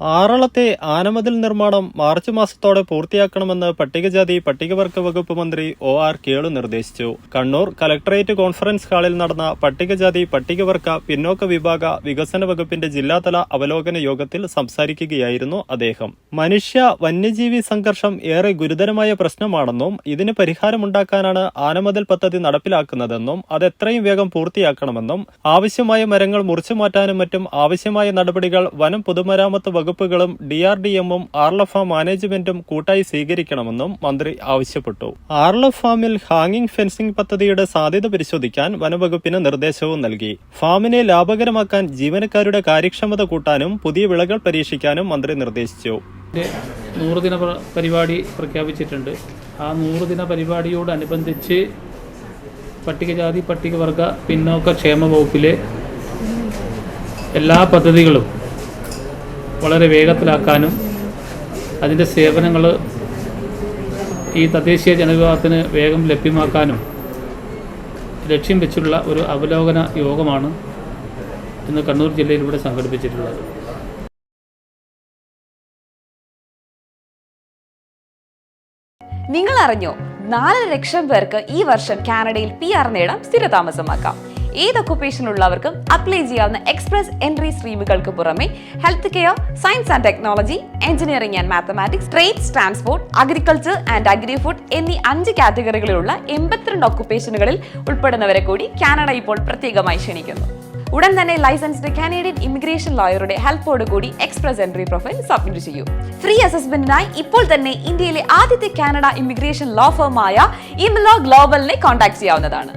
ആറളത്തെ ആനമതിൽ നിർമ്മാണം മാർച്ച് മാസത്തോടെ പൂർത്തിയാക്കണമെന്ന് പട്ടികജാതി പട്ടികവർഗ വകുപ്പ് മന്ത്രി OR കേളു നിർദ്ദേശിച്ചു. കണ്ണൂർ കലക്ടറേറ്റ് കോൺഫറൻസ് ഹാളിൽ നടന്ന പട്ടികജാതി പട്ടികവർഗ പിന്നോക്ക വിഭാഗ വികസന വകുപ്പിന്റെ ജില്ലാതല അവലോകന യോഗത്തിൽ സംസാരിക്കുകയായിരുന്നു അദ്ദേഹം. മനുഷ്യ വന്യജീവി സംഘർഷം ഏറെ ഗുരുതരമായ പ്രശ്നമാണെന്നും ഇതിന് പരിഹാരമുണ്ടാക്കാനാണ് ആനമതിൽ പദ്ധതി നടപ്പിലാക്കുന്നതെന്നും അത് എത്രയും വേഗം പൂർത്തിയാക്കണമെന്നും ആവശ്യമായ മരങ്ങൾ മുറിച്ചുമാറ്റാനും മറ്റും ആവശ്യമായ നടപടികൾ വനം പൊതുമരാമത്ത് വകുപ്പുകളും DRDM-ഉം ആർലഫ മാനേജ്മെന്റും കൂട്ടായി സ്വീകരിക്കണമെന്നും മന്ത്രി ആവശ്യപ്പെട്ടു. ആർലഫ് ഫാമിൽ ഹാങ്ങിംഗ് ഫെൻസിംഗ് പദ്ധതിയുടെ സാധ്യത പരിശോധിക്കാൻ വനവകുപ്പിന് നിർദ്ദേശവും നൽകി. ഫാമിനെ ലാഭകരമാക്കാൻ ജീവനക്കാരുടെ കാര്യക്ഷമത കൂട്ടാനും പുതിയ വിളകൾ പരീക്ഷിക്കാനും മന്ത്രി നിർദ്ദേശിച്ചു. 100 ദിന പരിപാടി പ്രഖ്യാപിച്ചിട്ടുണ്ട്. ആ 100 ദിന പരിപാടിയോടനുബന്ധിച്ച് പട്ടികജാതി പട്ടികവർഗ പിന്നോക്ക ക്ഷേമ വകുപ്പിലെ എല്ലാ പദ്ധതികളും വളരെ വേഗത്തിലാക്കാനും അതിൻ്റെ സേവനങ്ങൾ ഈ തദ്ദേശീയ ജനവിഭാഗത്തിന് വേഗം ലഭ്യമാക്കാനും ലക്ഷ്യം വെച്ചുള്ള ഒരു അവലോകന യോഗമാണ് ഇന്ന് കണ്ണൂർ ജില്ലയിലൂടെ സംഘടിപ്പിച്ചിട്ടുള്ളത്. നിങ്ങൾ അറിഞ്ഞോ 4 ലക്ഷം പേർക്ക് ഈ വർഷം കാനഡയിൽ PR നേടാം, സ്ഥിരതാമസമാക്കാം. ഏത് ഒക്കുപേഷൻ ഉള്ളവർക്കും അപ്ലൈ ചെയ്യാവുന്ന എക്സ്പ്രസ് എൻട്രി സ്ട്രീമുകൾക്ക് പുറമെ health care, science and technology, engineering and mathematics, trades, transport, agriculture and agri food എന്നീ 5 കാറ്റഗറികളിലുള്ള 82 ഒക്കുപേഷനുകളിൽ ഉൾപ്പെടുന്നവരെ കൂടി കാനഡ ഇപ്പോൾ പ്രത്യേകമായി ക്ഷണിക്കുന്നു. ഉടൻ തന്നെ ലൈസൻസ്ഡ് കാനേഡിയൻ ഇമിഗ്രേഷൻ ലോയറുടെ ഹെൽപ്പോട് കൂടി എക്സ്പ്രസ് എൻട്രി പ്രൊഫൈൽ സബ്മിറ്റ് ചെയ്യൂ. ഫ്രീ അസസ്മെന്റിനായി ഇപ്പോൾ തന്നെ ഇന്ത്യയിലെ ആദ്യത്തെ കാനഡ ഇമിഗ്രേഷൻ ലോ ഫേമായ ഇംലോ ഗ്ലോബലിനെ കോൺടാക്ട് ചെയ്യാവുന്നതാണ്.